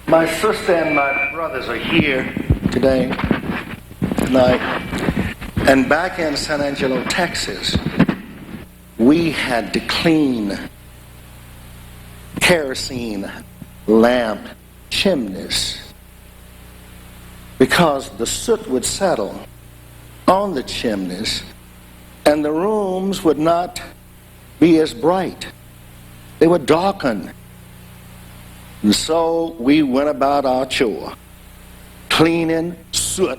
My sister and my brothers are here tonight. And back in San Angelo, Texas, we had to clean kerosene lamp chimneys because the soot would settle on the chimneys and the rooms would not be as bright. They would darken. And so we went about our chore, cleaning soot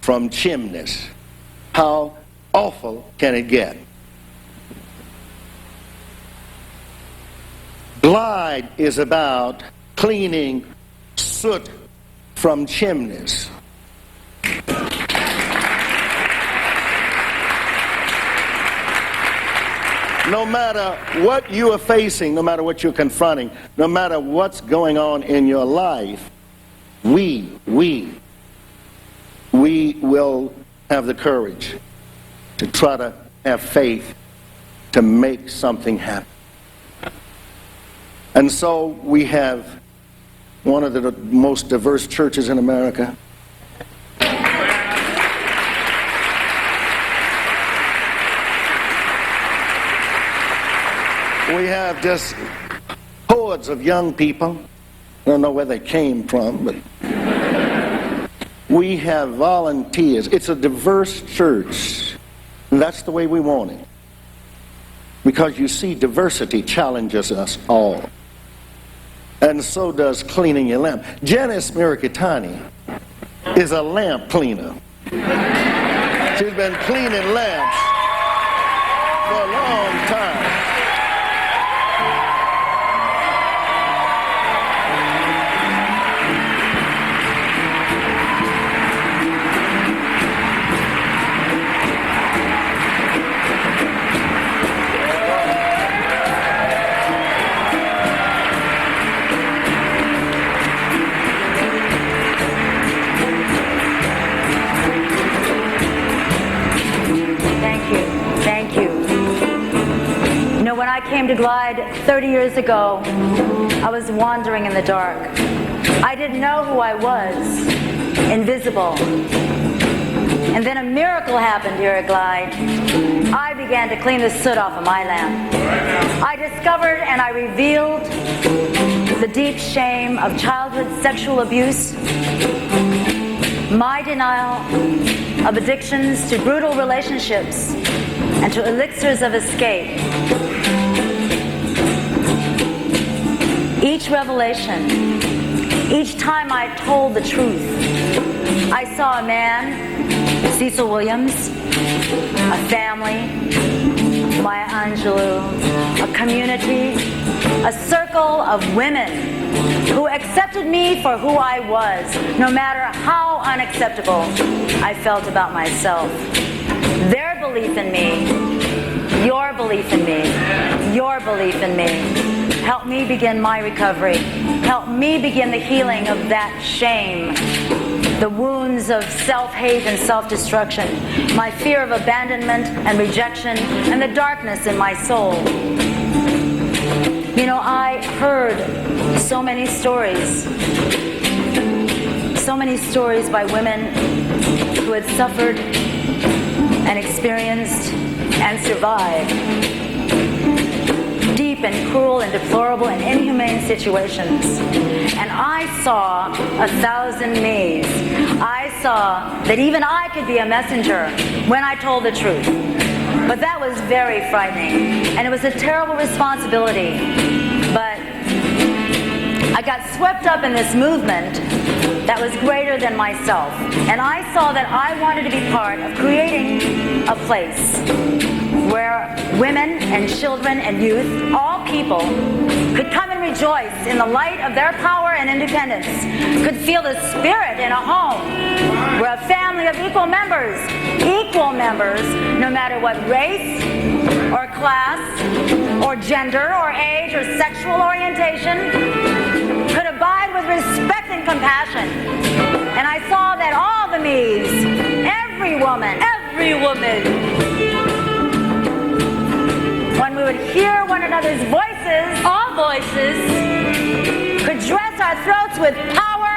from chimneys. How awful can it get? Glide is about cleaning soot from chimneys. No matter what you are facing, no matter what you're confronting, no matter what's going on in your life, we will have the courage to try to have faith to make something happen. And so we have one of the most diverse churches in America. We have just hordes of young people. I don't know where they came from, but we have volunteers. It's a diverse church. And that's the way we want it. Because you see, diversity challenges us all. And so does cleaning your lamp. Jan Mirikitanis is a lamp cleaner. She's been cleaning lamps for a long time. When I came to Glide 30 years ago, I was wandering in the dark. I didn't know who I was, invisible. And then a miracle happened here at Glide. I began to clean the soot off of my lamp. I discovered and I revealed the deep shame of childhood sexual abuse, my denial of addictions to brutal relationships and to elixirs of escape. Each revelation, each time I told the truth, I saw a man, Cecil Williams, a family, Maya Agelou, a community, a circle of women who accepted me for who I was, no matter how unacceptable I felt about myself. Their belief in me, your belief in me, your belief in me. Help me begin my recovery. Help me begin the healing of that shame, the wounds of self-hate and self-destruction, my fear of abandonment and rejection, and the darkness in my soul. You know, I heard so many stories by women who had suffered and experienced and survived deep and cruel and deplorable and inhumane situations. And I saw 1,000 me's. I saw that even I could be a messenger when I told the truth. But that was very frightening. And it was a terrible responsibility. But I got swept up in this movement that was greater than myself. And I saw that I wanted to be part of creating a place where women and children and youth, all people, could come and rejoice in the light of their power and independence, could feel the spirit in a home where a family of equal members, no matter what race or class or gender or age or sexual orientation, could abide with respect and compassion. And I saw that all the me's, every woman, when we would hear one another's voices, all voices, throats with power,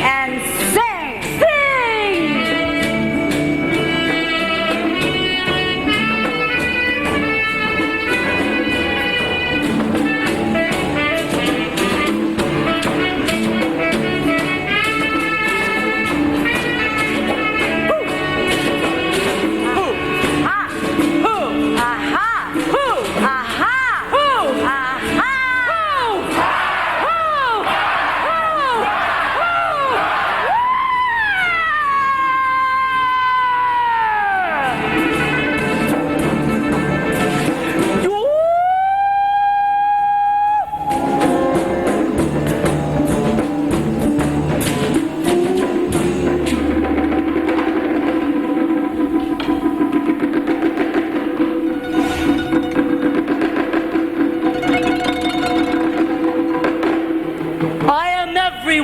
and sing, sing.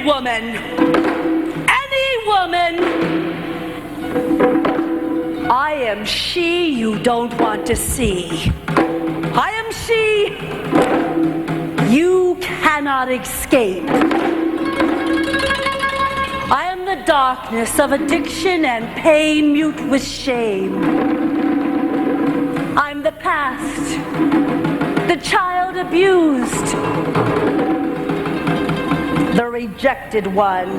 Woman, any woman, I am she you don't want to see. I am she you cannot escape. I am the darkness of addiction and pain, mute with shame. I'm the past, the child abused, the rejected one.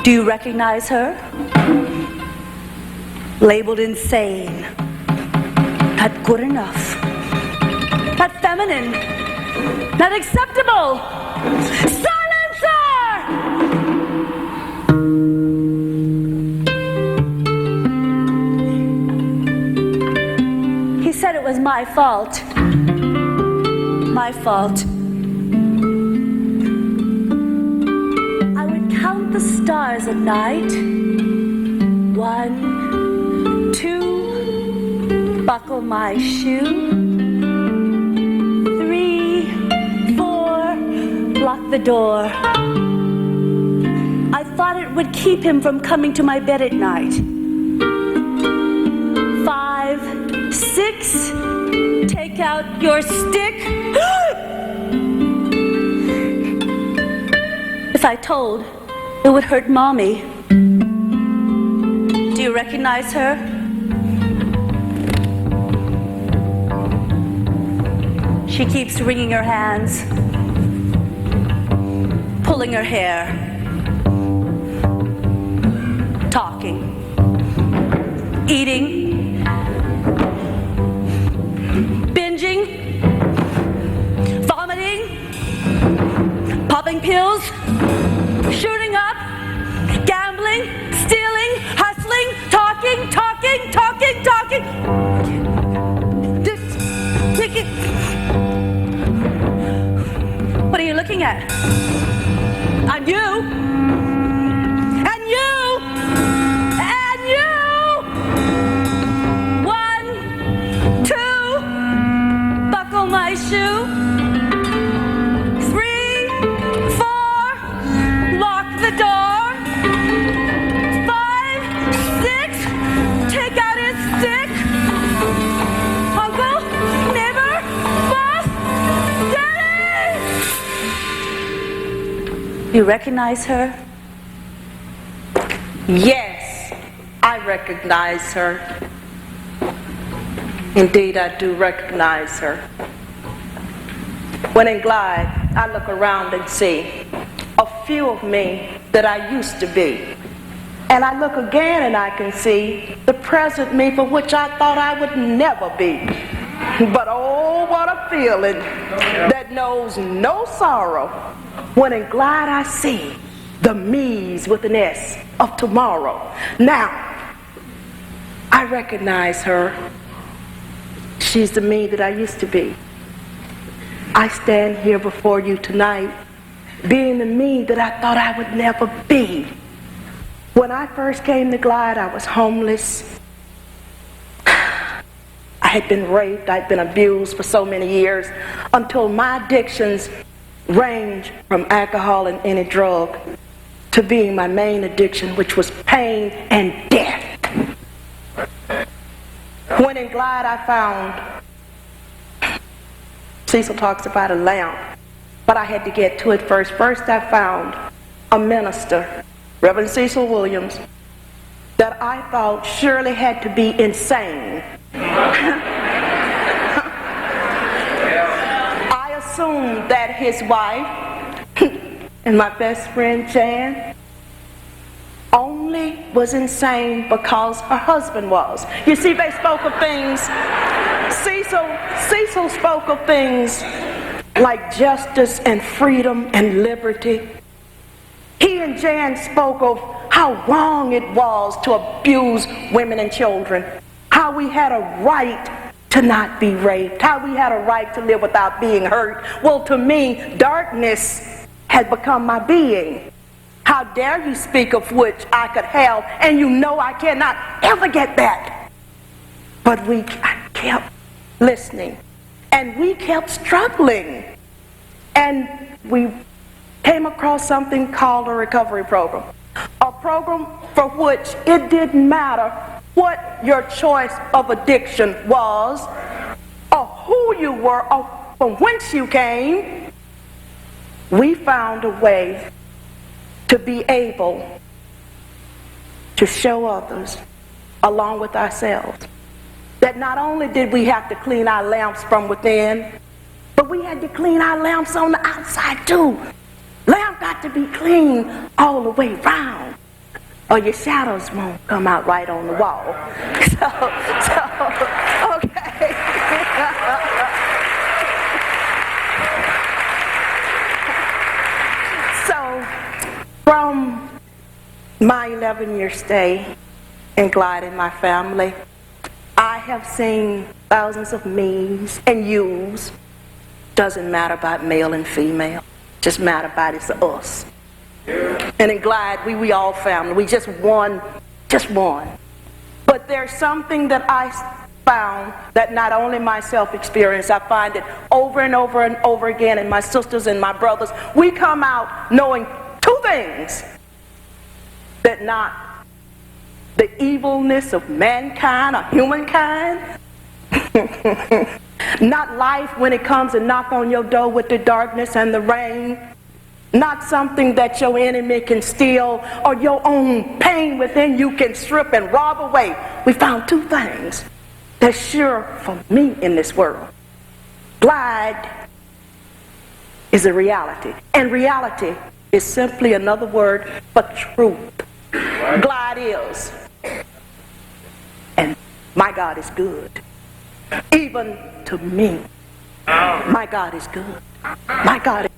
Do you recognize her? Labeled insane, not good enough, not feminine, not acceptable. Silencer! He said it was my fault. My fault. The stars at night. 1, 2, buckle my shoe. 3, 4, lock the door. I thought it would keep him from coming to my bed at night. 5, 6, take out your stick. If I told, it would hurt Mommy. Do you recognize her? She keeps wringing her hands, pulling her hair, talking, eating, binging, vomiting, popping pills, shooting up, gambling, stealing, hustling, talking. What are you looking at? And you. And you. And you. 1, 2, buckle my shoe. 3, 4, lock the door. 5, 6, take out his stick. Uncle, neighbor, boss, daddy. You recognize her? Yes, I recognize her. Indeed, I do recognize her. When in Glide, I look around and see a few of me that I used to be. And I look again and I can see the present me for which I thought I would never be. But oh, what a feeling that knows no sorrow. When in Glide I see the me's with an S of tomorrow. Now, I recognize her. She's the me that I used to be. I stand here before you tonight, being the me that I thought I would never be. When I first came to Glide, I was homeless. I had been raped, I'd been abused for so many years, until my addictions range from alcohol and any drug to being my main addiction, which was pain and death. When in Glide I found, Cecil talks about a lamp but I had to get to it first. First, I found a minister, Reverend Cecil Williams, that I thought surely had to be insane. I assumed that his wife and my best friend Jan only was insane because her husband was. You see, they spoke of things, Cecil spoke of things like justice and freedom and liberty. He and Jan spoke of how wrong it was to abuse women and children, how we had a right to not be raped, how we had a right to live without being hurt. Well, to me, darkness had become my being. How dare you speak of which I could have, and you know I cannot ever get that. But I kept listening, and we kept struggling. And we came across something called a recovery program. A program for which it didn't matter what your choice of addiction was, or who you were, or from whence you came. We found a way to be able to show others, along with ourselves, that not only did we have to clean our lamps from within, but we had to clean our lamps on the outside too. Lamp got to be clean all the way round, or your shadows won't come out right on the wall. Okay. So, from my 11-year stay in Glide and my family, I have seen thousands of me's and you's. Doesn't matter about male and female. Just matter about it's us. And in Glide, we all family. We just one. But there's something that I found that not only myself experienced, I find it over and over and over again, and my sisters and my brothers, we come out knowing two things: that not the evilness of mankind or humankind, not life when it comes and knock on your door with the darkness and the rain, not something that your enemy can steal or your own pain within you can strip and rob away. We found two things that's sure for me in this world. Glide is a reality, and reality is simply another word for truth. Glide is, and my God is good. Even to me, my God is good. My God is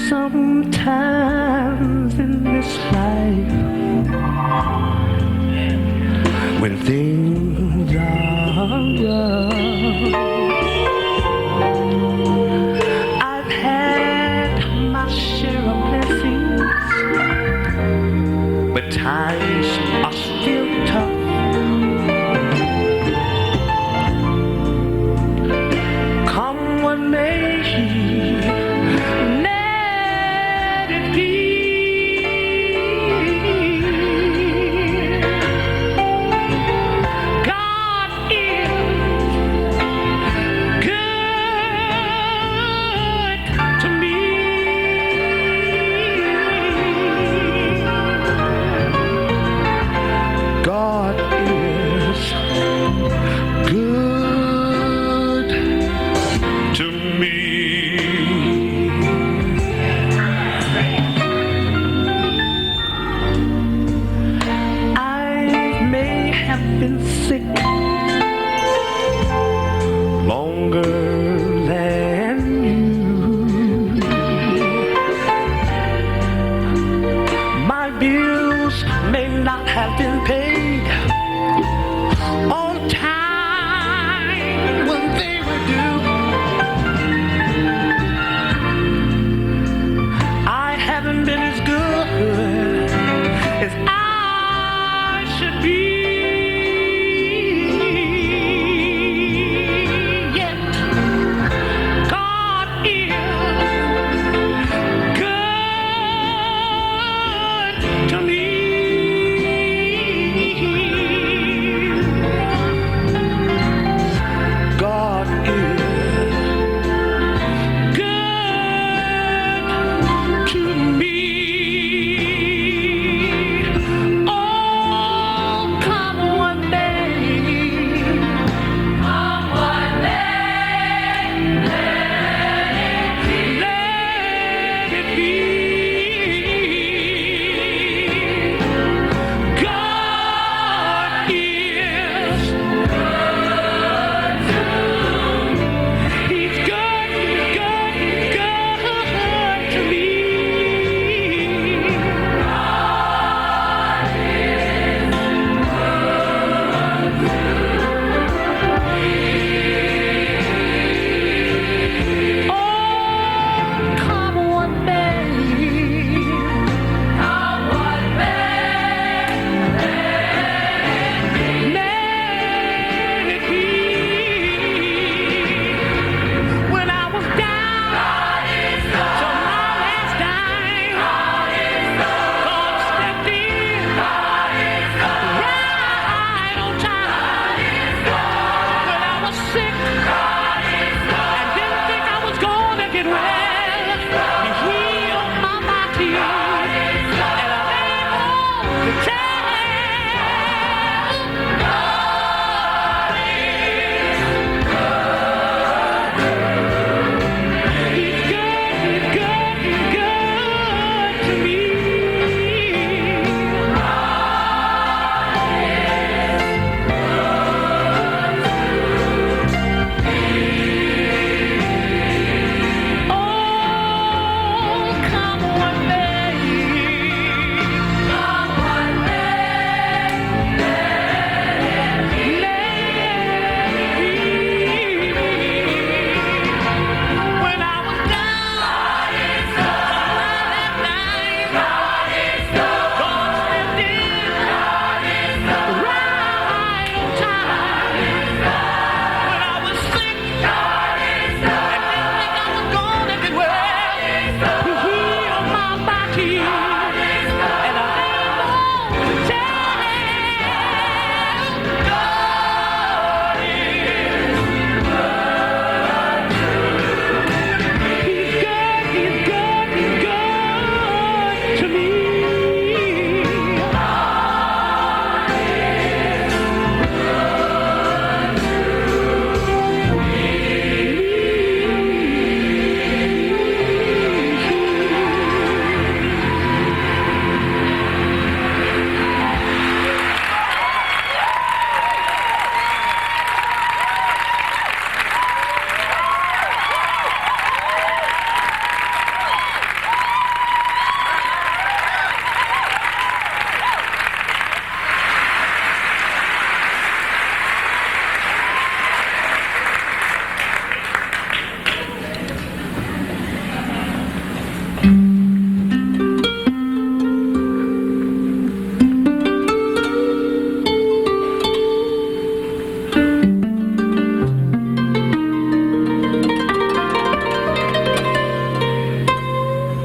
sometimes in this life when things are rough. I've had my share of blessings, but times are still tough. Come what may, it be? God is He's good, good, good to me. Oh, come on, baby. Come on, baby. Let it be. When I was down to my last dime, God stepped in right on time. When I was sick and didn't think I was gonna get well, He healed my body, and I'm able to tell He's good, He's good, He's good to me. Oh, come on, baby. Come on, baby. Let it be. When I was down to my last dime, God stepped in right on time. When I was sick and didn't think I was gonna get well, He healed my body, and I'm able to tell God is He's good, He's good, He's good to me.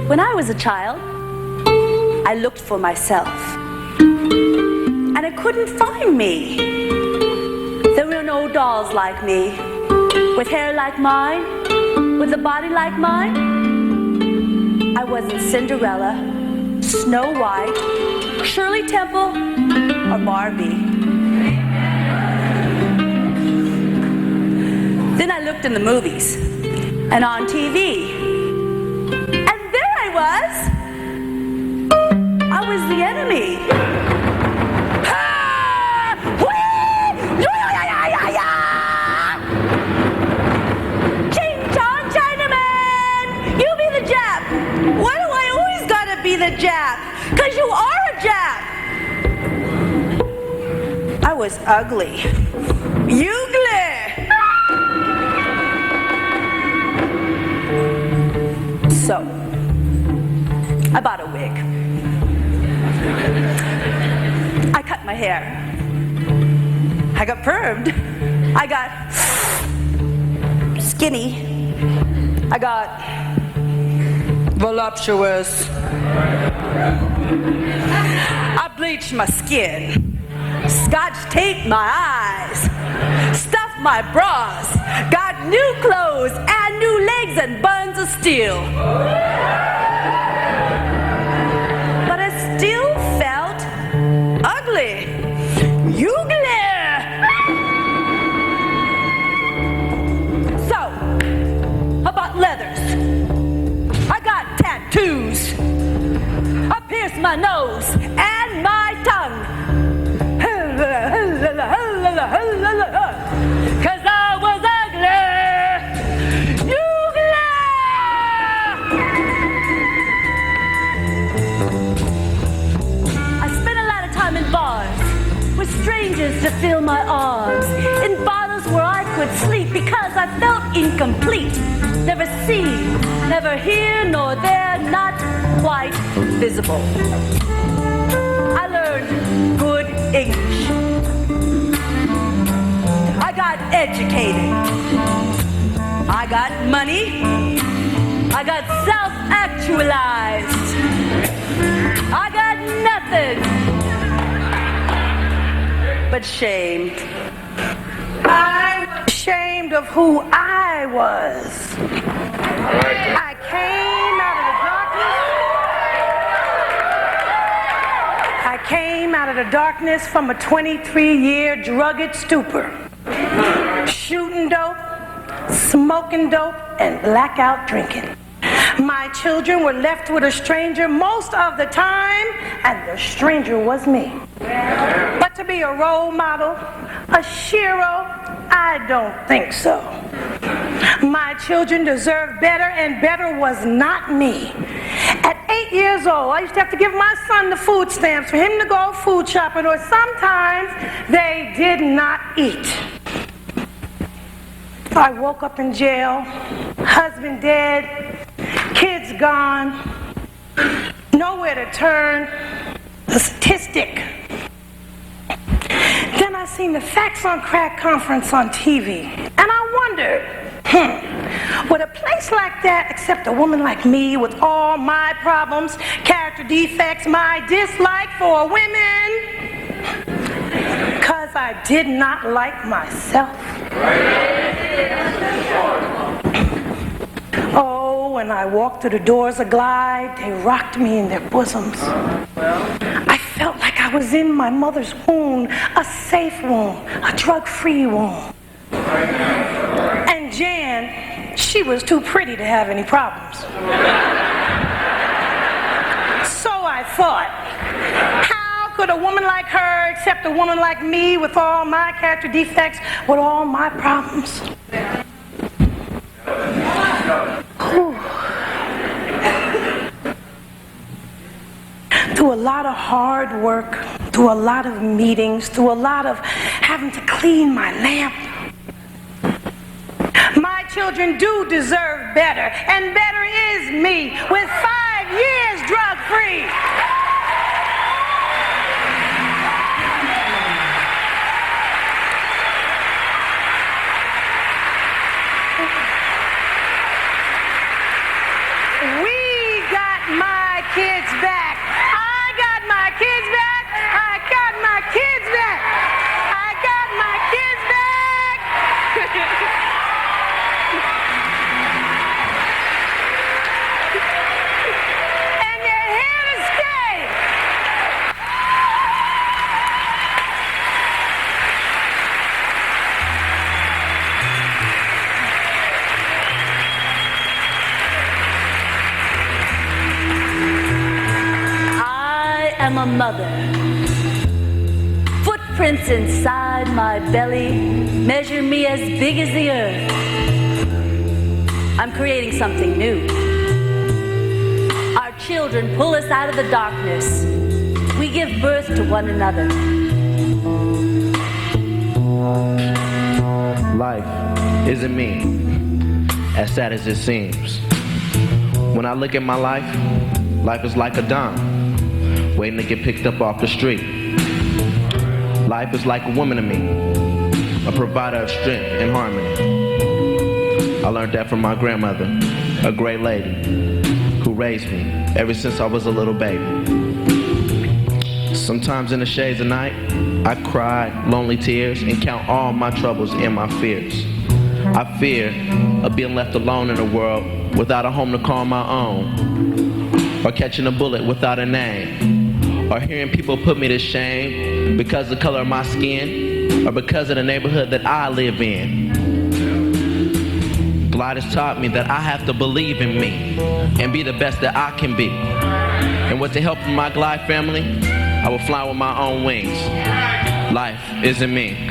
When I was a child, I looked for myself, and I couldn't find me. There were no dolls like me, with hair like mine, with a body like mine. I wasn't Cinderella, Snow White, Shirley Temple, or Barbie. Then I looked in the movies and on TV, and there I was. I was the enemy. Ah! Whee! Ching chong Chinaman! You be the Jap. Why do I always gotta be the Jap? 'Cause you are a Jap. I was ugly. Ugly. So, I bought a wig. I cut my hair. I got permed. I got skinny. I got voluptuous. I bleached my skin. Scotch taped my eyes. Stuffed my bras. Got new clothes and new legs and buns of steel. But I still felt ugly. Ugly. So, I bought leathers. I got tattoos. my nose and my tongue. 'Cause I was ugly. You I spent a lot of time in bars with strangers to fill my arms, in bottles where I could sleep because I felt incomplete. Never seen, never here nor there, not quite visible. I learned good English. I got educated. I got money. I got self-actualized. I got nothing but shame. I'm ashamed of who I was. I came out of the darkness. I came out of the darkness from a 23-year drugged stupor. Shooting dope, smoking dope, and blackout drinking. My children were left with a stranger most of the time, and the stranger was me. But to be a role model, a hero, I don't think so. My children deserve better, and better was not me. At 8 years old, I used to have to give my son the food stamps for him to go food shopping, or sometimes they did not eat. I woke up in jail, husband dead, kids gone, nowhere to turn, a statistic. Then I seen the Facts on Crack conference on TV, and I wondered, would a place like that accept a woman like me with all my problems, character defects, my dislike for women? Because I did not like myself. Oh, when I walked through the doors of Glide, they rocked me in their bosoms. I felt like I was in my mother's womb, a safe womb, a drug-free womb. And Jan, she was too pretty to have any problems. So I thought, how could a woman like her accept a woman like me with all my character defects, with all my problems? Through a lot of hard work, through a lot of meetings, through a lot of having to clean my lamp, my children do deserve better, and better is me, with 5 years drug-free. We got my kids back. I got my kids back. I got my kids back. I got my kids back. And they're here to stay. I am a mother. Footprints inside my belly measure me as big as the earth. I'm creating something new. Our children pull us out of the darkness. We give birth to one another. Life isn't me, as sad as it seems. When I look at my life, life is like a dime, waiting to get picked up off the street. Life is like a woman to me, a provider of strength and harmony. I learned that from my grandmother, a great lady, who raised me ever since I was a little baby. Sometimes in the shades of night, I cry lonely tears and count all my troubles and my fears. I fear of being left alone in the world without a home to call my own, or catching a bullet without a name, or hearing people put me to shame because of the color of my skin, or because of the neighborhood that I live in. God has taught me that I have to believe in me and be the best that I can be. And with the help of my glide family, I will fly with my own wings. Life isn't me.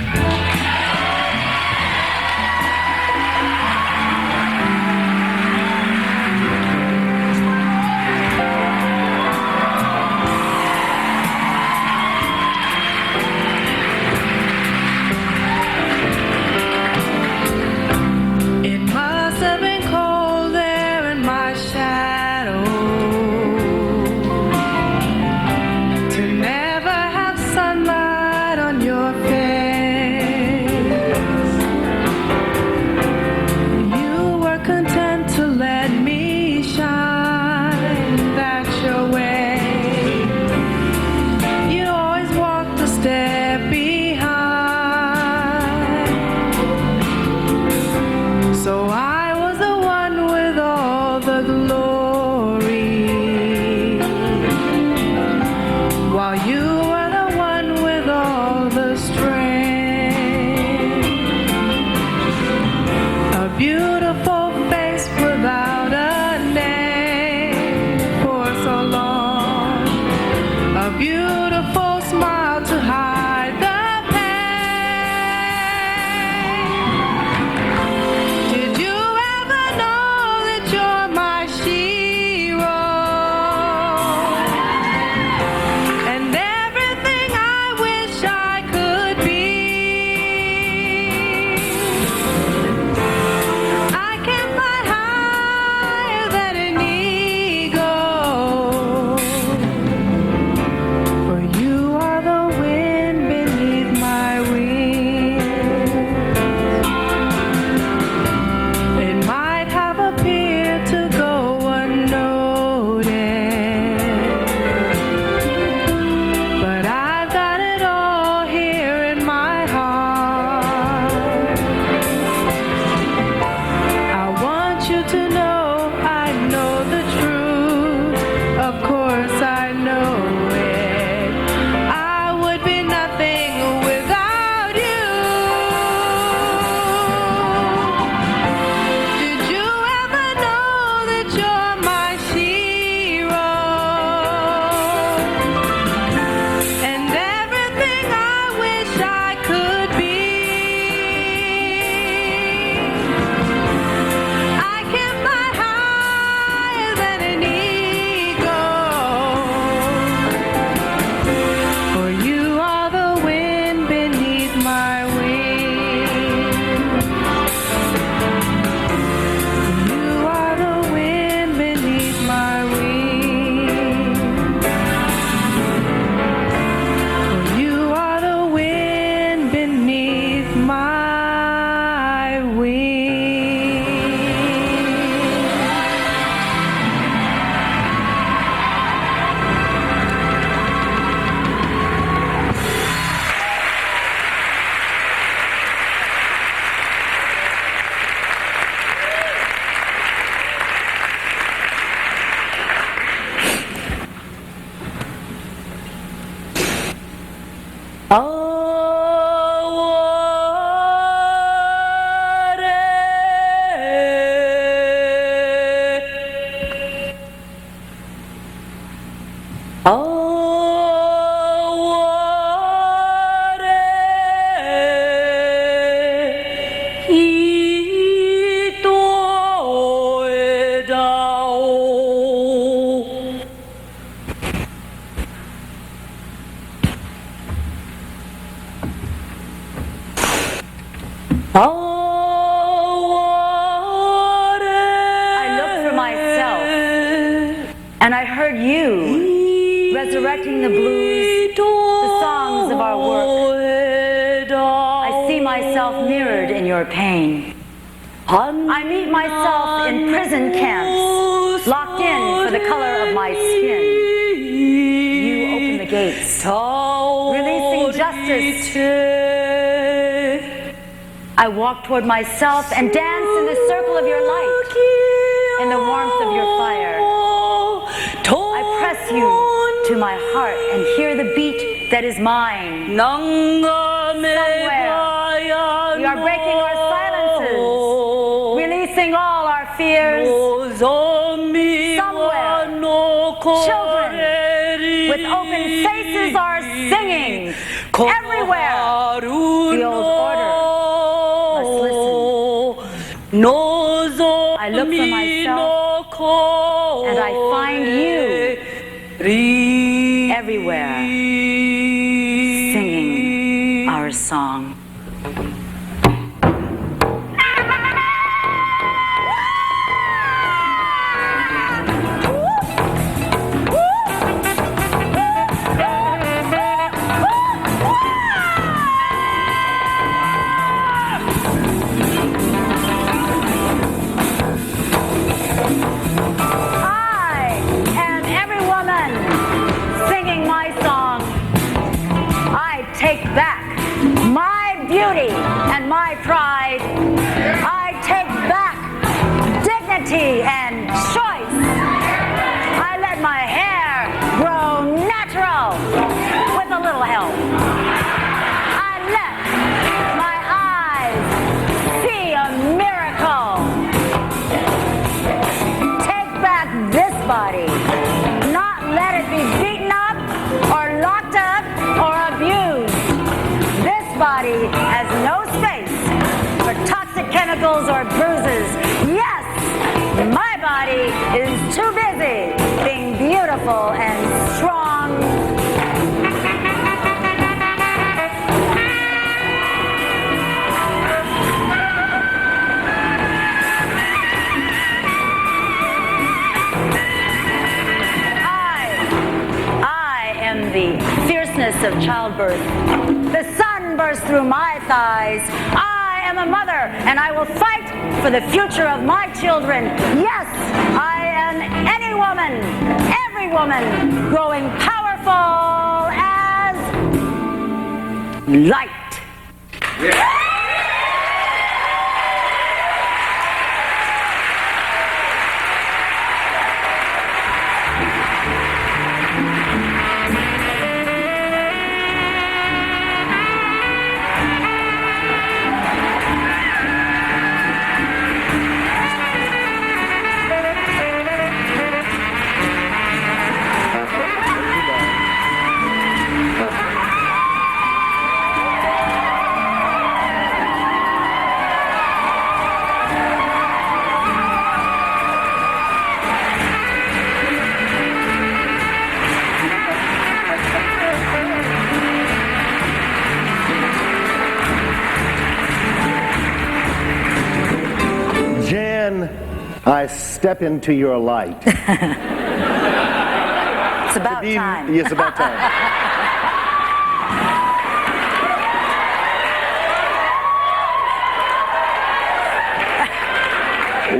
I looked for myself, and I heard you resurrecting the blues, the songs of our work. I see myself mirrored in your pain. I meet myself in prison camps, locked in for the color of my skin. You open the gates, releasing justice. I walk toward myself and dance in the circle of your light, in the warmth of your fire. I press you to my heart and hear the beat that is mine. Somewhere, we are breaking our silences, all our fears. Somewhere, children open faces are singing. Everywhere. The old order must listen. I look for myself and I find you everywhere singing our song. And my pride, I take back dignity and choice. I let my hair grow natural with a little help. I let my eyes see a miracle. Take back this body, not let it be beaten up or locked up or abused. This body has no space for toxic chemicals or bruises. Yes, my body is too busy being beautiful and strong. I am the fierceness of childbirth. The sun bursts through my thighs. I am a mother, and I will fight for the future of my children. Yes, I am any woman, every woman, growing powerful as light. Yeah. I step into your light. It's about time. Yes, about time.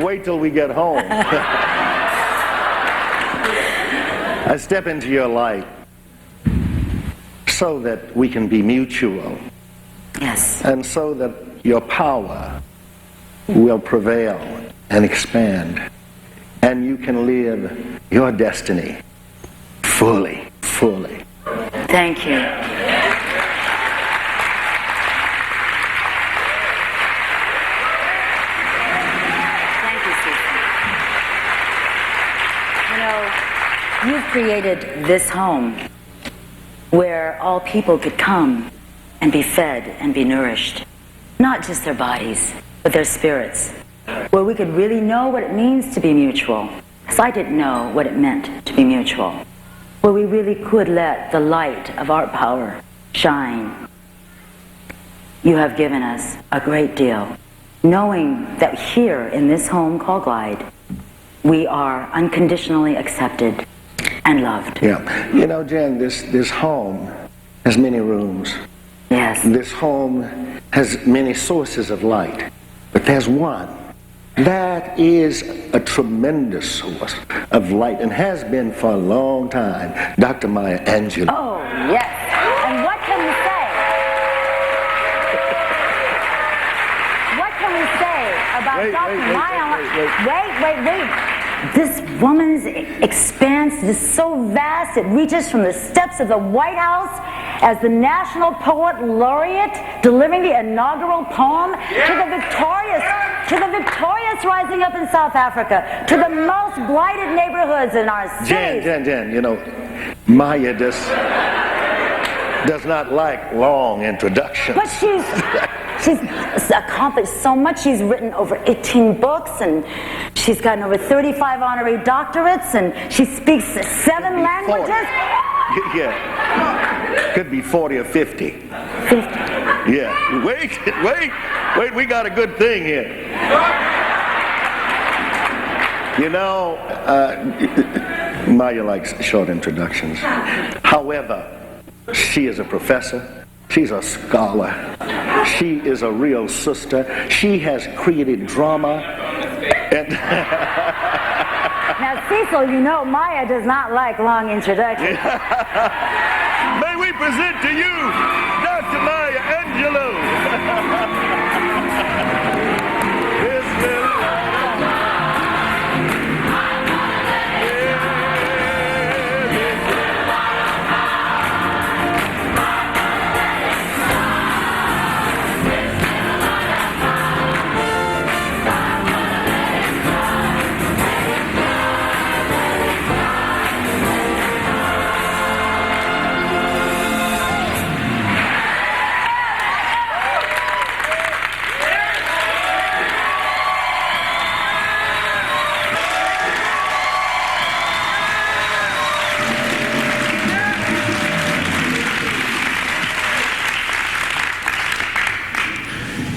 Wait till we get home. I step into your light so that we can be mutual. Yes. And so that your power will prevail and expand, and you can live your destiny fully. Thank you. Thank you, Susan. You know, you've created this home where all people could come and be fed and be nourished. Not just their bodies, but their spirits. Where we could really know what it means to be mutual. Because I didn't know what it meant to be mutual. Where we really could let the light of our power shine. You have given us a great deal. Knowing that here in this home called Glide, we are unconditionally accepted and loved. Yeah. You know, Jen, this home has many rooms. Yes. This home has many sources of light. But there's one that is a tremendous source of light and has been for a long time, Dr. Maya Angelou. Oh, yes. And what can we say? What can we say about Dr. Maya? Wait. This woman's expanse is so vast, it reaches from the steps of the White House as the National Poet Laureate delivering the inaugural poem to the victorious rising up in South Africa, to the most blighted neighborhoods in our state. Jen, you know, Maya does not like long introductions. But she's accomplished so much. She's written over 18 books, and she's gotten over 35 honorary doctorates, and she speaks 7 languages. 40. Yeah. Could be 40 or 50. 50. Yeah. Wait, we got a good thing here. You know, Maya likes short introductions. However, she is a professor. She's a scholar. She is a real sister. She has created drama. And Now, Cecil, you know Maya does not like long introductions. may we present to you Dr. Maya Agelou. This little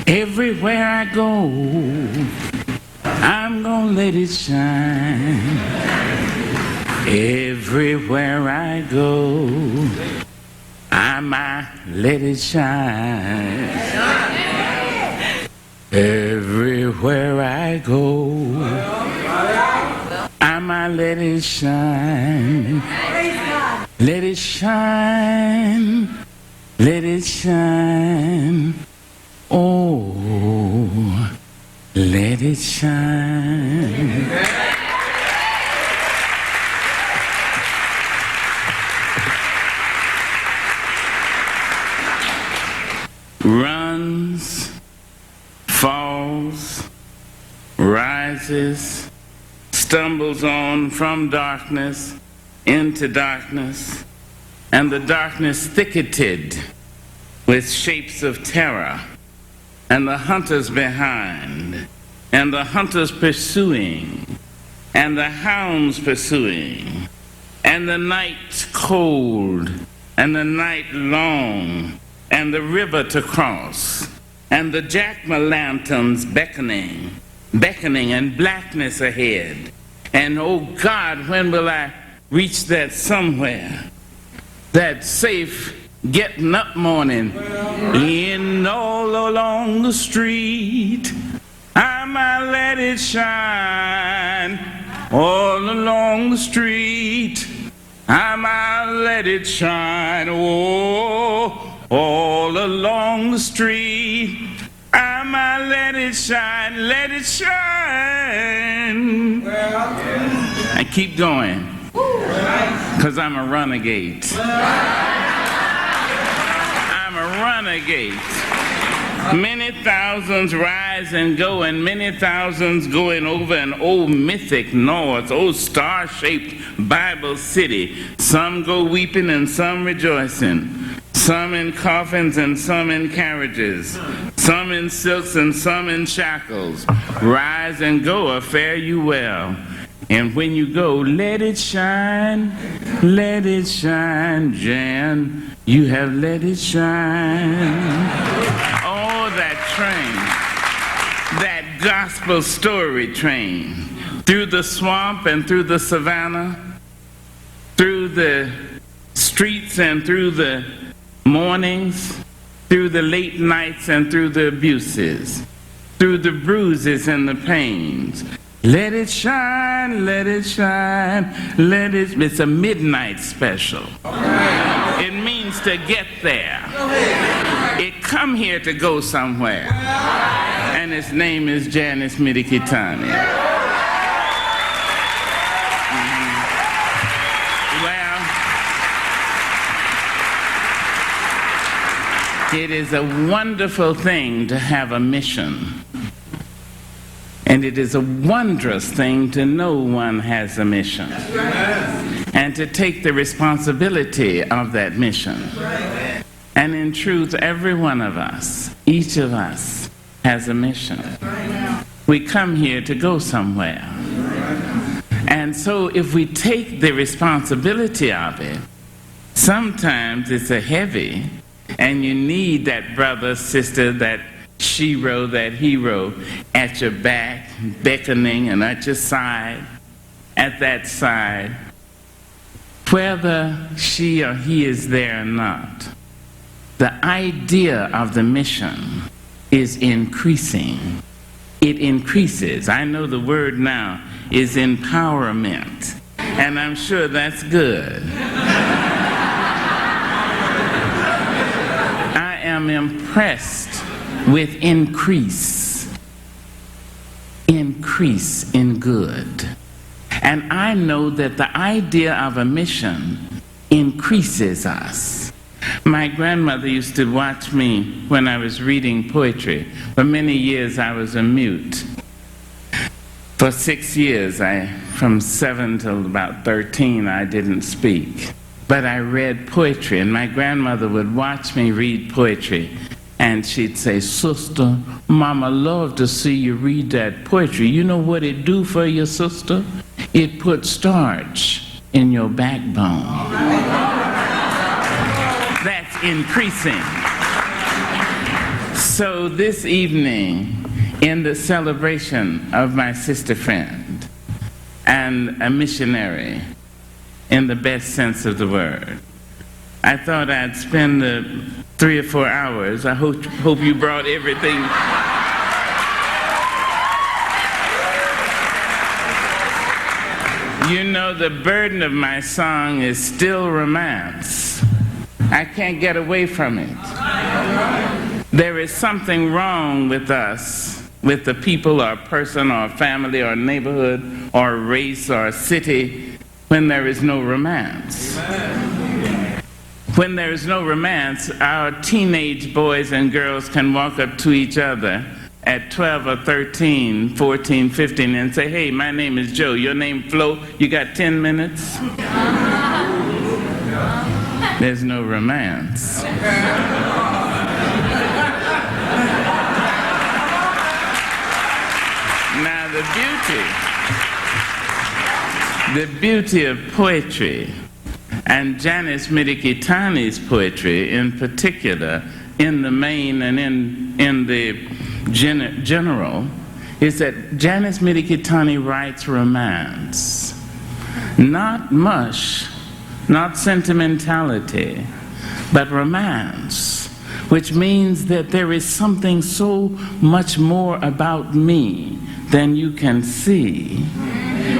Everywhere I go, I'm gonna let it shine. Everywhere I go, I might let it shine. Everywhere I go, I might let it shine. Let it shine. Let it shine. Oh, let it shine. Runs, falls, rises, stumbles on from darkness into darkness, and the darkness thicketed with shapes of terror. And the hunters behind, and the hunters pursuing, and the hounds pursuing, and the night cold, and the night long, and the river to cross, and the jack-o'-lanterns beckoning, and blackness ahead. And oh God, when will I reach that somewhere, that safe getting up morning? In all along the street, I might let it shine. All along the street, I might let it shine. Oh, all along the street, I might let it shine. Let it shine. I keep going, because I'm a renegade. Renegade. Many thousands rise and go, and many thousands going over an old mythic north, old star-shaped Bible city. Some go weeping and some rejoicing. Some in coffins and some in carriages. Some in silks and some in shackles. Rise and go, fare you well. And when you go, let it shine, Jan. You have let it shine. Oh, that train, that gospel story train, through the swamp and through the savannah, through the streets and through the mornings, through the late nights and through the abuses, through the bruises and the pains. Let it shine, let it shine, let it. It's a midnight special. It means to get there. It come here to go somewhere. And his name is Jan Mirikitanis. Well, it is a wonderful thing to have a mission. And it is a wondrous thing to know one has a mission. and to take the responsibility of that mission. And in truth, every one of us, each of us, has a mission. We come here to go somewhere. And so if we take the responsibility of it, sometimes it's a heavy, and you need that brother, sister, that shero, that hero at your back, beckoning, and at your side, at that side, whether she or he is there or not. The idea of the mission is increasing. It increases. I know the word now is empowerment, and I'm sure that's good. I am impressed with increase in good. And I know that the idea of a mission increases us. My grandmother used to watch me when I was reading poetry. For many years I was a mute. For 6 years, from 7 till about 13, I didn't speak. But I read poetry, and my grandmother would watch me read poetry. And she'd say, "Sister, Mama loved to see you read that poetry. You know what it do for you, sister? It put starch in your backbone." That's increasing. So this evening, in the celebration of my sister friend and a missionary, in the best sense of the word, I thought I'd spend 3 or 4 hours. I hope you brought everything. You know, the burden of my song is still romance. I can't get away from it. There is something wrong with us, with the people or person or family or neighborhood or race or city, when there is no romance. When there is no romance, our teenage boys and girls can walk up to each other at 12 or 13, 14, 15 and say, "Hey, my name is Joe. Your name Flo. You got 10 minutes?" There's no romance. Now the beauty of poetry, and Jan Mirikitanis' poetry in particular, in the main and in the general, is that Jan Mirikitanis writes romance. Not mush, not sentimentality, but romance, which means that there is something so much more about me than you can see.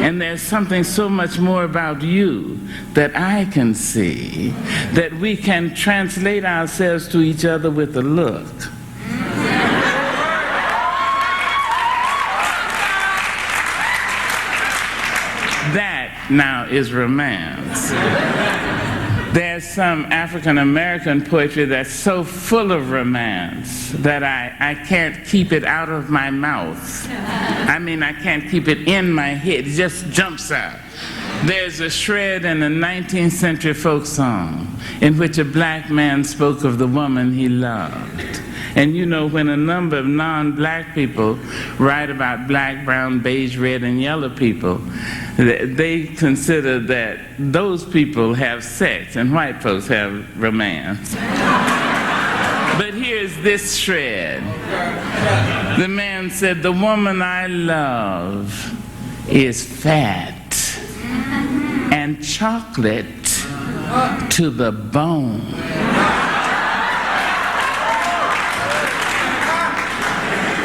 And there's something so much more about you that I can see, that we can translate ourselves to each other with a look. That now is romance. There's some African American poetry that's so full of romance that I can't keep it out of my mouth. I mean, I can't keep it in my head. It just jumps out. There's a shred in a 19th century folk song in which a black man spoke of the woman he loved. And you know, when a number of non-black people write about black, brown, beige, red, and yellow people, they consider that those people have sex and white folks have romance. But here's this shred. The man said, "The woman I love is fat and chocolate to the bone.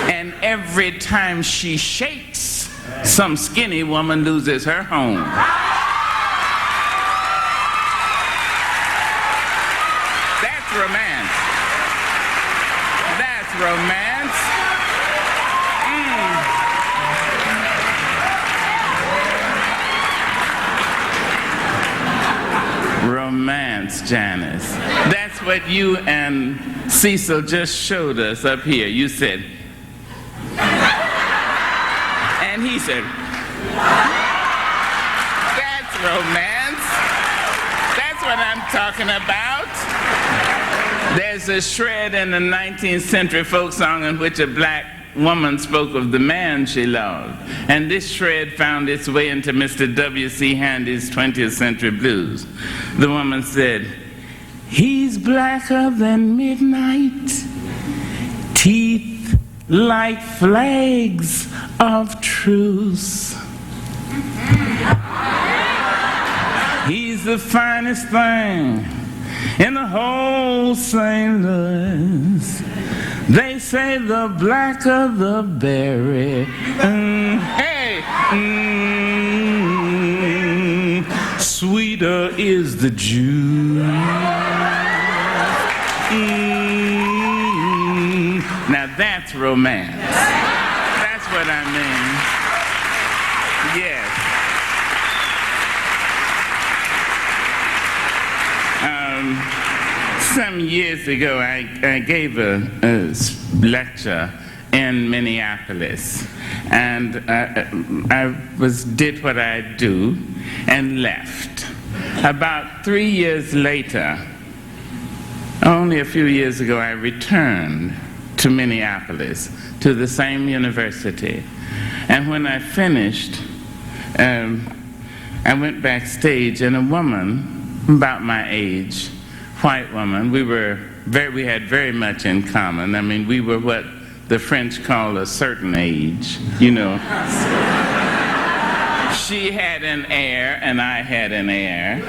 And every time she shakes, some skinny woman loses her home." That's romance. That's romance. Romance, Janice. That's what you and Cecil just showed us up here. You said, and he said, "That's romance." what I'm talking about. There's a shred in the 19th century folk song in which a black woman spoke of the man she loved. And this shred found its way into Mr. W.C. Handy's 20th Century Blues. The woman said, "He's blacker than midnight, teeth like flags of truce. He's the finest thing in the whole St. Louis. They say the blacker the berry. Sweeter is the juice. Now that's romance. That's what I mean. Yes. Some years ago, I gave a lecture in Minneapolis, and I did what I do and left. About 3 years later, only a few years ago, I returned to Minneapolis, to the same university. And when I finished, I went backstage, and a woman about my age, white woman, we had very much in common. I mean, we were what the French call a certain age, you know. She had an air, and I had an air.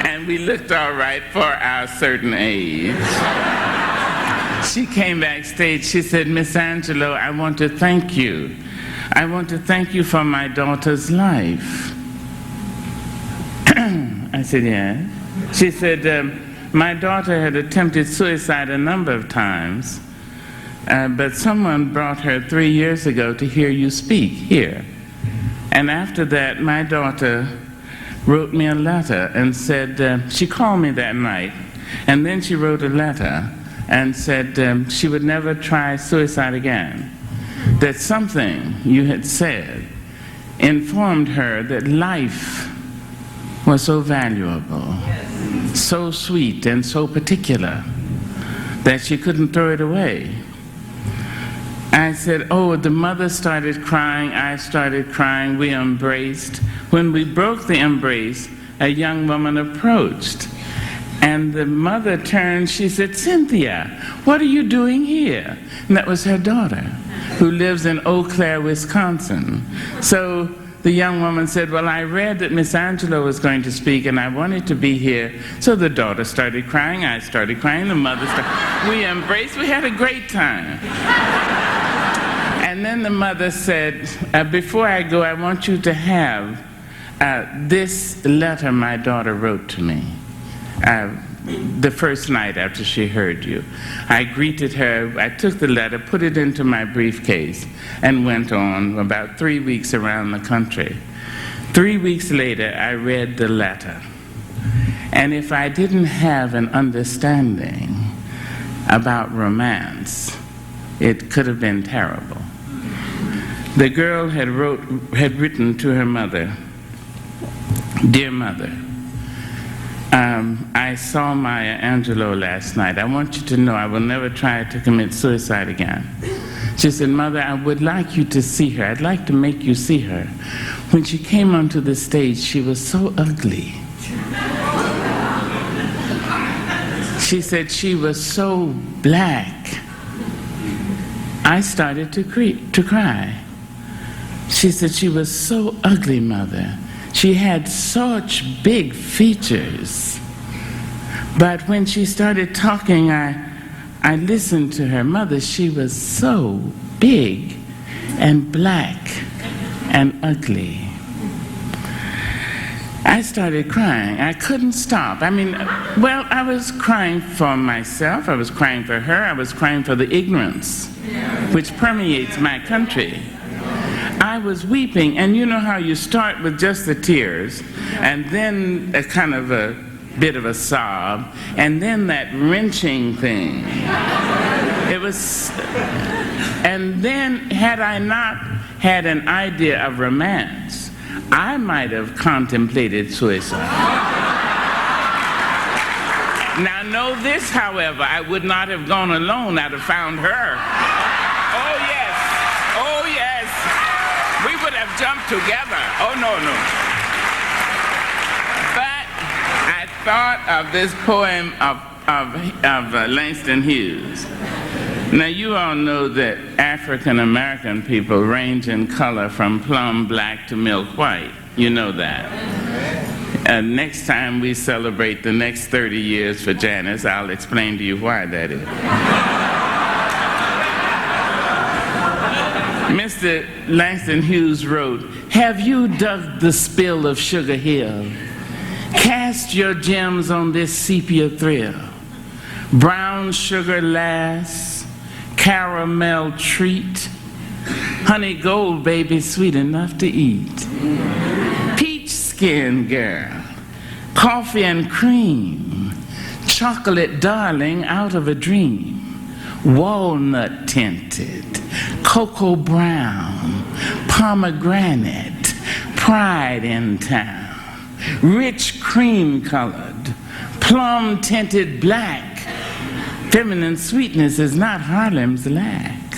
And we looked all right for our certain age. She came backstage, she said, "Miss Agelou, I want to thank you. I want to thank you for my daughter's life." I said, "Yeah." She said, "My daughter had attempted suicide a number of times, but someone brought her 3 years ago to hear you speak here. And after that, my daughter wrote me a letter and said," she called me that night, and then she wrote a letter and said she would never try suicide again. That something you had said informed her that life was so valuable, so sweet and so particular, that she couldn't throw it away. I said, "Oh," the mother started crying, I started crying, we embraced. When we broke the embrace, a young woman approached, and the mother turned, she said, "Cynthia, what are you doing here?" And that was her daughter, who lives in Eau Claire, Wisconsin. So the young woman said, "Well, I read that Miss Agelou was going to speak, and I wanted to be here." So the daughter started crying, I started crying, the mother started. We embraced, we had a great time. And then the mother said, "Before I go, I want you to have this letter my daughter wrote to me the first night after she heard you." I greeted her, I took the letter, put it into my briefcase, and went on about 3 weeks around the country. 3 weeks later, I read the letter. And if I didn't have an understanding about romance, it could have been terrible. The girl had written to her mother, "Dear Mother, I saw Maya Angelou last night. I want you to know I will never try to commit suicide again." She said, "Mother, I would like you to see her. I'd like to make you see her. When she came onto the stage, she was so ugly." She said she was so black. I started to cry. She said she was so ugly, Mother. She had such big features. But when she started talking, I listened to her. Mother, she was so big and black and ugly. I started crying. I couldn't stop. I mean, well, I was crying for myself. I was crying for her. I was crying for the ignorance which permeates my country. I was weeping, and you know how you start with just the tears, and then a kind of a bit of a sob, and then that wrenching thing. It was, and then had I not had an idea of romance, I might have contemplated suicide. Now know this, however, I would not have gone alone. I'd have found her. Oh yes, oh yes. We would have jumped together. Oh no, no. But I thought of this poem of Langston Hughes. Now you all know that African American people range in color from plum black to milk white. You know that. Next time we celebrate the next 30 years for Janice, I'll explain to you why that is. Mr. Langston Hughes wrote, "Have you dug the spill of Sugar Hill? Cast your gems on this sepia thrill. Brown sugar lass, caramel treat, honey gold baby sweet enough to eat. Peach skin girl, coffee and cream, chocolate darling out of a dream. Walnut tinted, cocoa brown, pomegranate, pride in town. Rich cream colored, plum tinted black. Feminine sweetness is not Harlem's lack.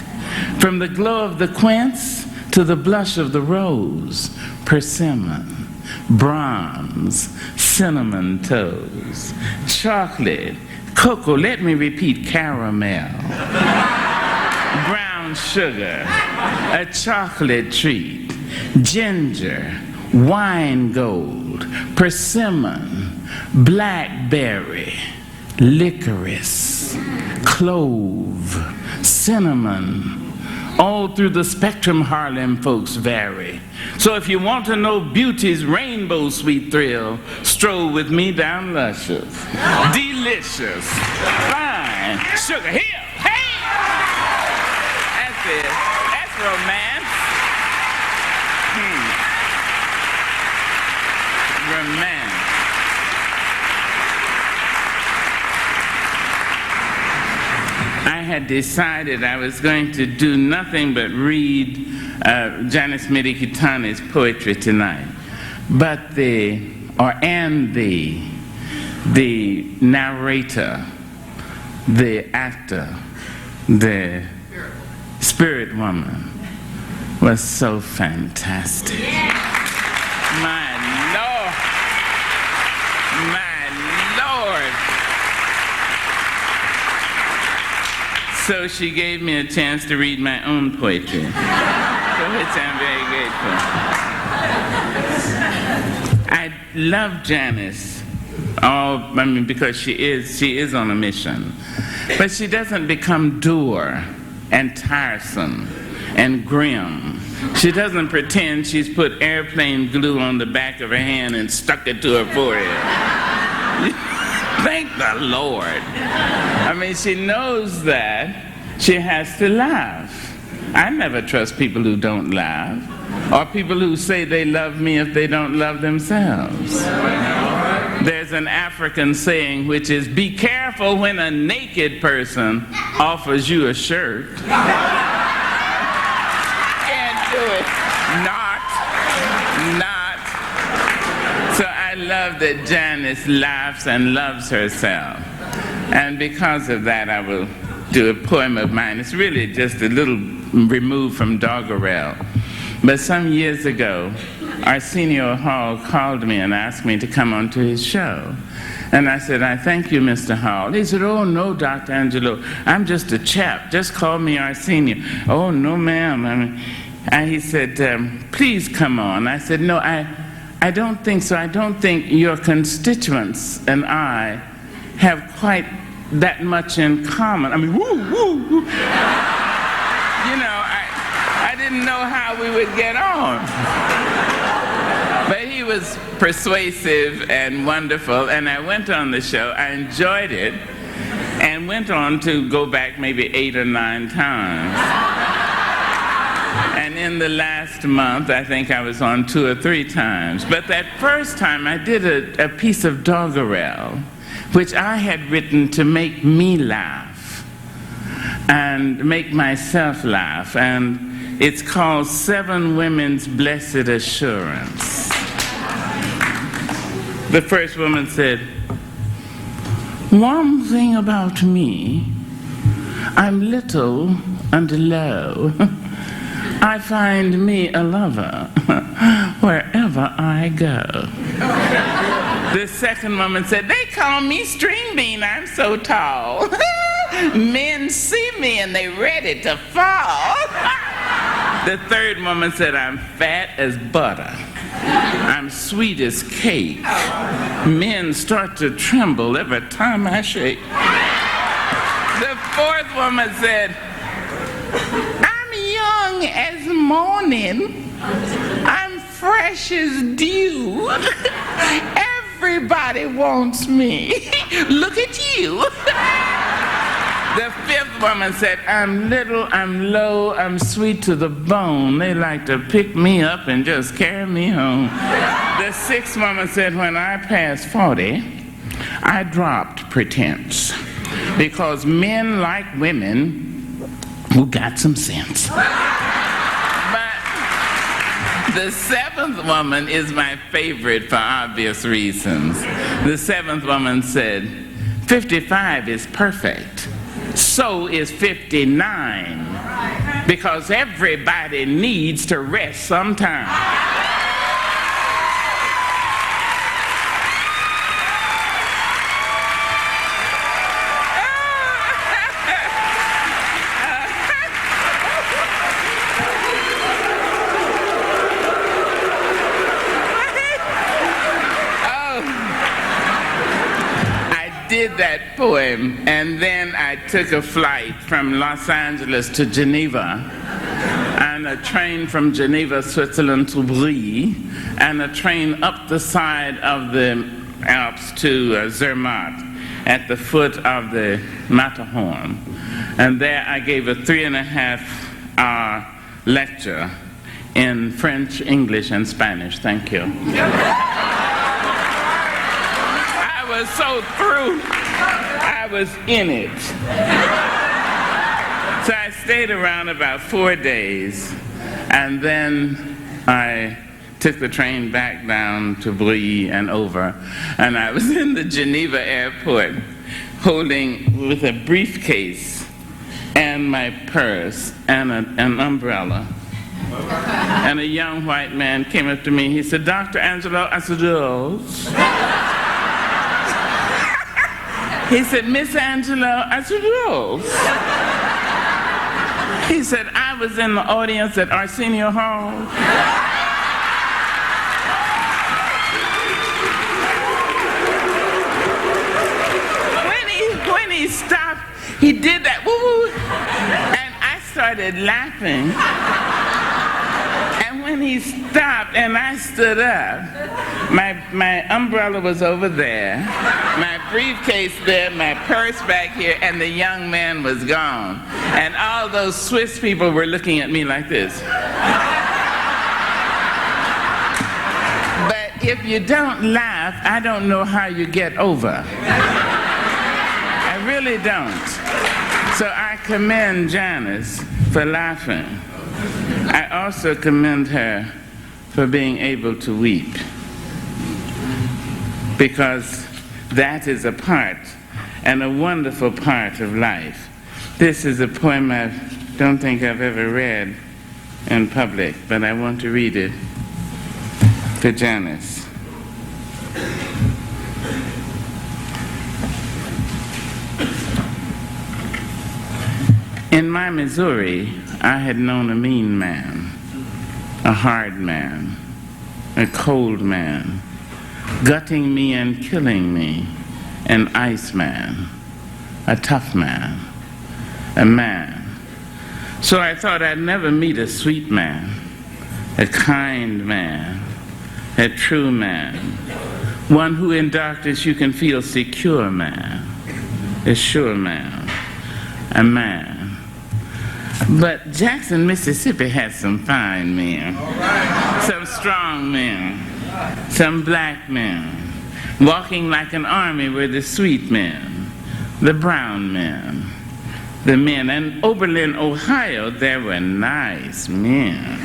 From the glow of the quince to the blush of the rose, persimmon, bronze, cinnamon toes, chocolate, cocoa, let me repeat, caramel, brown sugar, a chocolate treat, ginger, wine gold, persimmon, blackberry, licorice, clove, cinnamon. All through the spectrum Harlem folks vary. So if you want to know beauty's rainbow sweet thrill, stroll with me down luscious, delicious, fine, Sugar Hill. Hey! That's it. That's romance. Romance. I had decided I was going to do nothing but read Jan Mirikitanis' poetry tonight. But the narrator, the actor, the spirit woman was so fantastic. My Lord, my Lord. So she gave me a chance to read my own poetry, for which I'm very grateful. I love Janice, because she is on a mission. But she doesn't become dour and tiresome and grim. She doesn't pretend she's put airplane glue on the back of her hand and stuck it to her forehead. Thank the Lord. I mean, she knows that she has to laugh. I never trust people who don't laugh, or people who say they love me if they don't love themselves. There's an African saying which is, be careful when a naked person offers you a shirt. Can't do it. Not. So I love that Janice laughs and loves herself. And because of that, I will do a poem of mine. It's really just a little removed from Doggerel. But some years ago, Arsenio Hall called me and asked me to come onto his show. And I said, I thank you, Mr. Hall. He said, oh, no, Dr. Agelou, I'm just a chap. Just call me Arsenio. Oh, no, ma'am. And he said, please come on. I said, no, I don't think so. I don't think your constituents and I have quite that much in common. I mean, woo, woo, woo. You know, I didn't know how we would get on. But he was persuasive and wonderful, and I went on the show. I enjoyed it, and went on to go back maybe 8 or 9 times. And in the last month, I think I was on 2 or 3 times. But that first time, I did a piece of Doggerel, which I had written to make me laugh and make myself laugh. And it's called 7 Women's Blessed Assurance. The first woman said, "One thing about me, I'm little and low. I find me a lover wherever I go." The second woman said, "They call me string bean, I'm so tall. Men see me and they ready to fall." The third woman said, "I'm fat as butter. I'm sweet as cake. Men start to tremble every time I shake." The fourth woman said, "I'm young as morning. I'm fresh as dew. Everybody wants me. Look at you." The fifth woman said, "I'm little, I'm low, I'm sweet to the bone. They like to pick me up and just carry me home." The sixth woman said, "When I passed 40, I dropped pretense because men like women who got some sense." But the seventh woman is my favorite for obvious reasons. The seventh woman said, "55 is perfect. So is 59, because everybody needs to rest sometime." Did that poem, and then I took a flight from Los Angeles to Geneva, and a train from Geneva, Switzerland to Brie, and a train up the side of the Alps to Zermatt at the foot of the Matterhorn. And there I gave a 3.5-hour lecture in French, English, and Spanish. Thank you. I was so through. I was in it. So I stayed around about 4 days, and then I took the train back down to Brie and over, and I was in the Geneva airport holding with a briefcase and my purse and an umbrella. And a young white man came up to me. He said, "Dr. Agelou." I said, "Yes." He said, "Miss Agelou." I said, "Yes." He said, "I was in the audience at Arsenio Hall." When he stopped, he did that, woo, and I started laughing. And when he stopped and I stood up, my umbrella was over there, my briefcase there, my purse back here, and the young man was gone. And all those Swiss people were looking at me like this. But if you don't laugh, I don't know how you get over. I really don't. So I commend Janice for laughing. I also commend her for being able to weep, because that is a part, and a wonderful part of life. This is a poem I don't think I've ever read in public, but I want to read it to Janice. In my Missouri, I had known a mean man, a hard man, a cold man, gutting me and killing me, an ice man, a tough man, a man. So I thought I'd never meet a sweet man, a kind man, a true man, one who in darkness you can feel secure man, a sure man, a man. But Jackson, Mississippi had some fine men, some strong men, some black men. Walking like an army were the sweet men, the brown men, the men. And Oberlin, Ohio, there were nice men,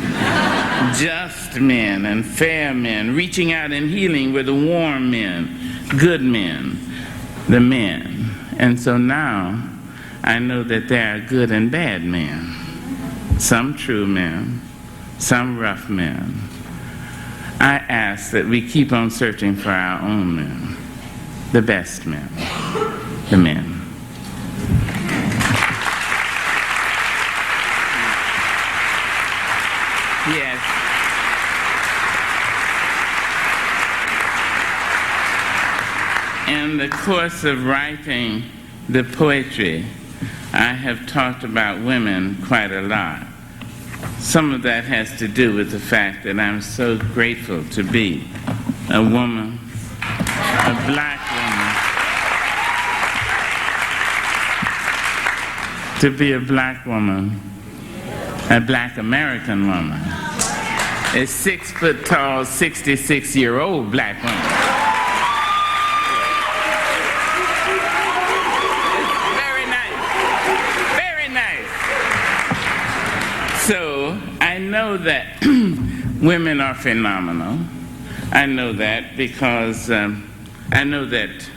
just men and fair men. Reaching out and healing were the warm men, good men, the men. And so now I know that there are good and bad men, some true men, some rough men. I ask that we keep on searching for our own men, the best men, the men. Yes. In the course of writing the poetry, I have talked about women quite a lot. Some of that has to do with the fact that I'm so grateful to be a woman, a black woman, to be a black woman, a black American woman, a 6 foot tall, 66-year-old black woman. So I know that women are phenomenal. I know that because I know that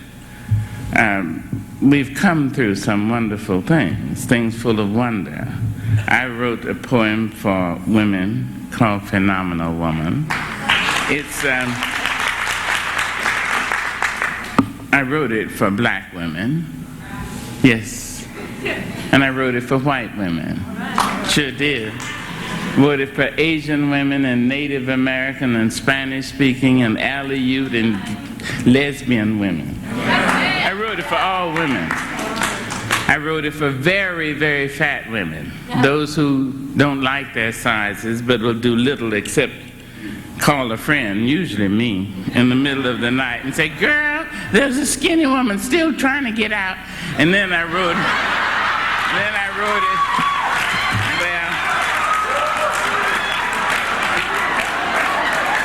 we've come through some wonderful things full of wonder. I wrote a poem for women called Phenomenal Woman. It's I wrote it for black women, yes, and I wrote it for white women. Sure did. Wrote it for Asian women and Native American and Spanish-speaking and Aleut and lesbian women. I wrote it for all women. I wrote it for very, very fat women, those who don't like their sizes but will do little except call a friend, usually me, in the middle of the night and say, "Girl, there's a skinny woman still trying to get out." And then I wrote it.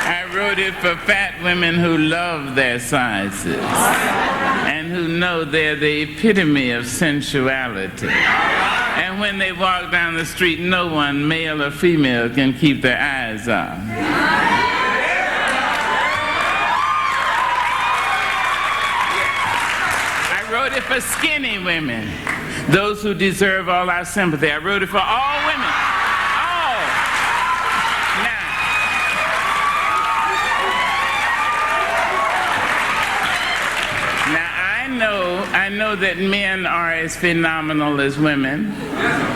I wrote it for fat women who love their sizes and who know they're the epitome of sensuality. And when they walk down the street, no one, male or female, can keep their eyes off. I wrote it for skinny women, those who deserve all our sympathy. I wrote it for all women. I know that men are as phenomenal as women.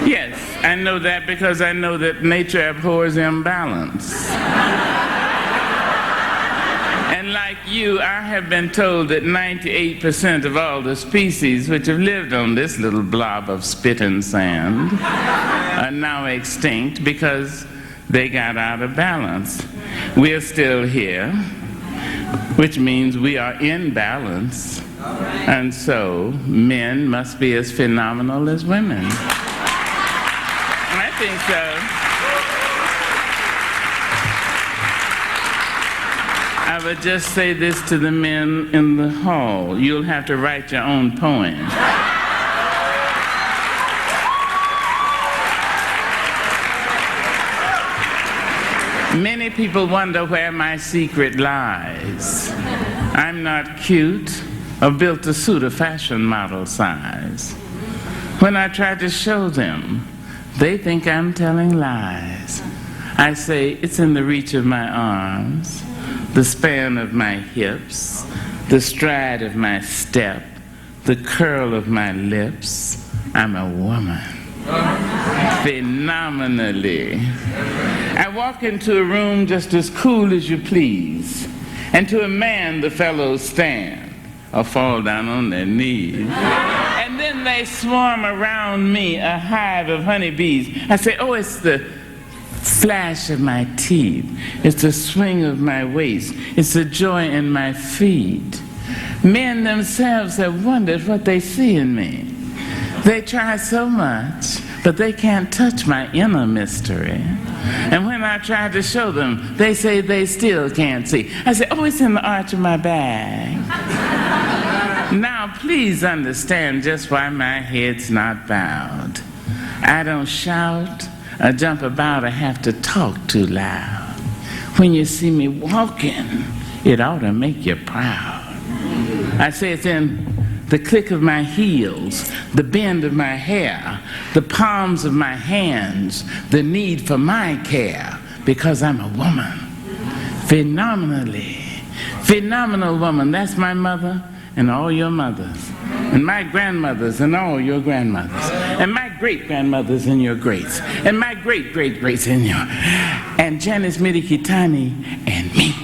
Yes, I know that because I know that nature abhors imbalance. And like you, I have been told that 98% of all the species which have lived on this little blob of spit and sand are now extinct because they got out of balance. We're still here, which means we are in balance. And so men must be as phenomenal as women. I think so. I would just say this to the men in the hall: you'll have to write your own poem. Many people wonder where my secret lies. I'm not cute or built to suit a fashion model size. When I try to show them, they think I'm telling lies. I say it's in the reach of my arms, the span of my hips, the stride of my step, the curl of my lips. I'm a woman. Phenomenally. I walk into a room just as cool as you please, and to a man the fellows stand or fall down on their knees. And then they swarm around me, a hive of honeybees. I say, oh, it's the flash of my teeth. It's the swing of my waist. It's the joy in my feet. Men themselves have wondered what they see in me. They try so much, but they can't touch my inner mystery. And when I try to show them, they say they still can't see. I say, oh, it's in the arch of my back. Now, please understand just why my head's not bowed. I don't shout or jump about or have to talk too loud. When you see me walking, it ought to make you proud. I say it's in the click of my heels, the bend of my hair, the palms of my hands, the need for my care, because I'm a woman. Phenomenal woman. That's my mother and all your mothers, and my grandmothers and all your grandmothers, and my great-grandmothers and your greats, and my great-great-greats and your, and Jan Mirikitanis and me.